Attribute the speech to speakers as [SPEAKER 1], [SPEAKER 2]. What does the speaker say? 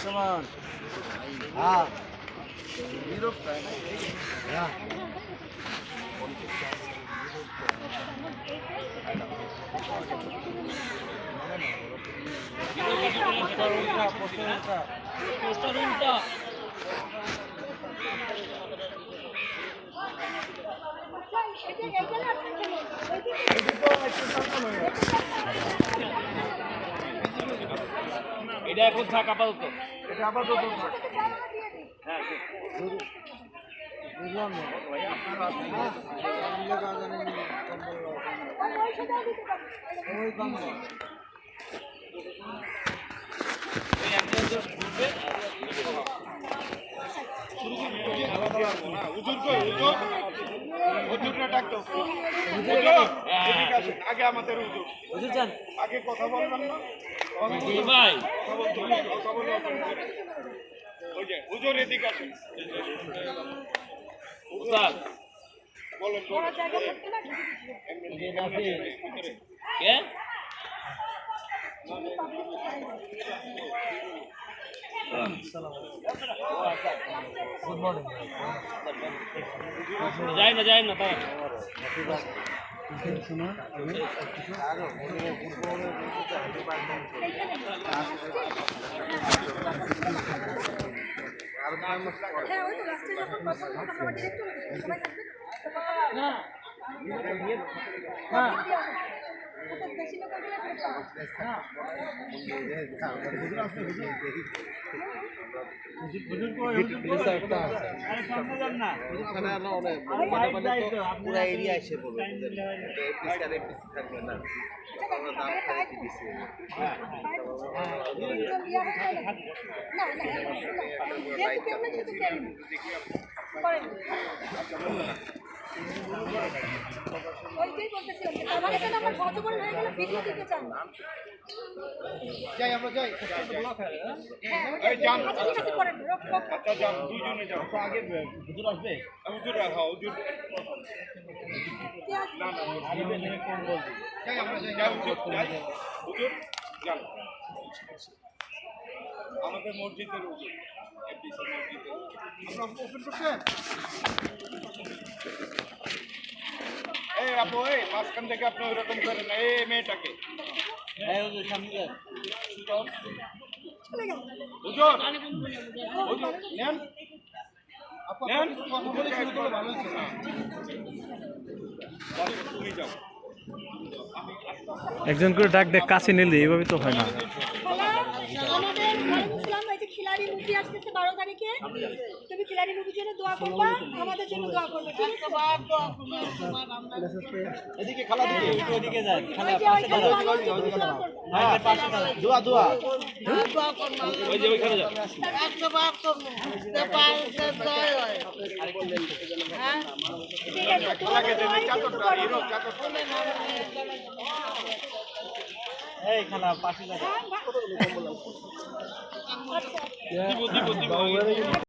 [SPEAKER 1] সমান হ্যাঁ
[SPEAKER 2] এটা এখন থাক আপাতত।
[SPEAKER 1] এটা আপাতত
[SPEAKER 2] হ্যাঁ
[SPEAKER 1] বুঝলাম না
[SPEAKER 3] আগে আমাদের আগে কথা বলবেন না
[SPEAKER 2] ভাই
[SPEAKER 3] ওই যে হুজুর এদিকে আসেন
[SPEAKER 2] উস্তাদ
[SPEAKER 3] বলেন
[SPEAKER 2] কে
[SPEAKER 1] গুড মর্নিং
[SPEAKER 2] যাই না তাই
[SPEAKER 1] পুরা এরিয়া এসে পড়বে থাকবে না যাই আমরা যাই
[SPEAKER 3] আচ্ছা যান দুইজনে যাও
[SPEAKER 2] আগে হুজুর আসবে
[SPEAKER 3] হুজুর হুজুর না না
[SPEAKER 1] যাই আমরা যাই
[SPEAKER 3] হুজুর যান আমাদের মসজিদের হুজুর এফডিসি মসজিদের আমরা ওপেন করছেন এই আপু এই মাঝখান থেকে আপনি ওইরকম করেন না এই মেয়েটাকে
[SPEAKER 1] হুজুর সামনে যান
[SPEAKER 3] হুজুর হুজুর নেন নেন তুমি যাও
[SPEAKER 4] একজন করে ডাক দেখ কাছে নিলে এইভাবে তো হয় না।
[SPEAKER 5] খিলাড়ি মুভি আসতেছে 12 তারিখে তুমি খিলাড়ি মুভির জন্য দোয়া করবা আমাদের জন্য দোয়া করবে ঠিক আছে
[SPEAKER 1] এদিকে খালা দিকে ওইদিকে যান খালা
[SPEAKER 5] পাশে
[SPEAKER 1] দোয়া দোয়া
[SPEAKER 2] ওই যে ওইখানে যাও
[SPEAKER 5] একবার করব তে পাশে জয় হয় হ্যাঁ ঠিক আছে
[SPEAKER 3] খালাকে দেন চাদরটা হিরো চাদর
[SPEAKER 1] এই খালা পাশে যান
[SPEAKER 5] আচ্ছা
[SPEAKER 3] দিব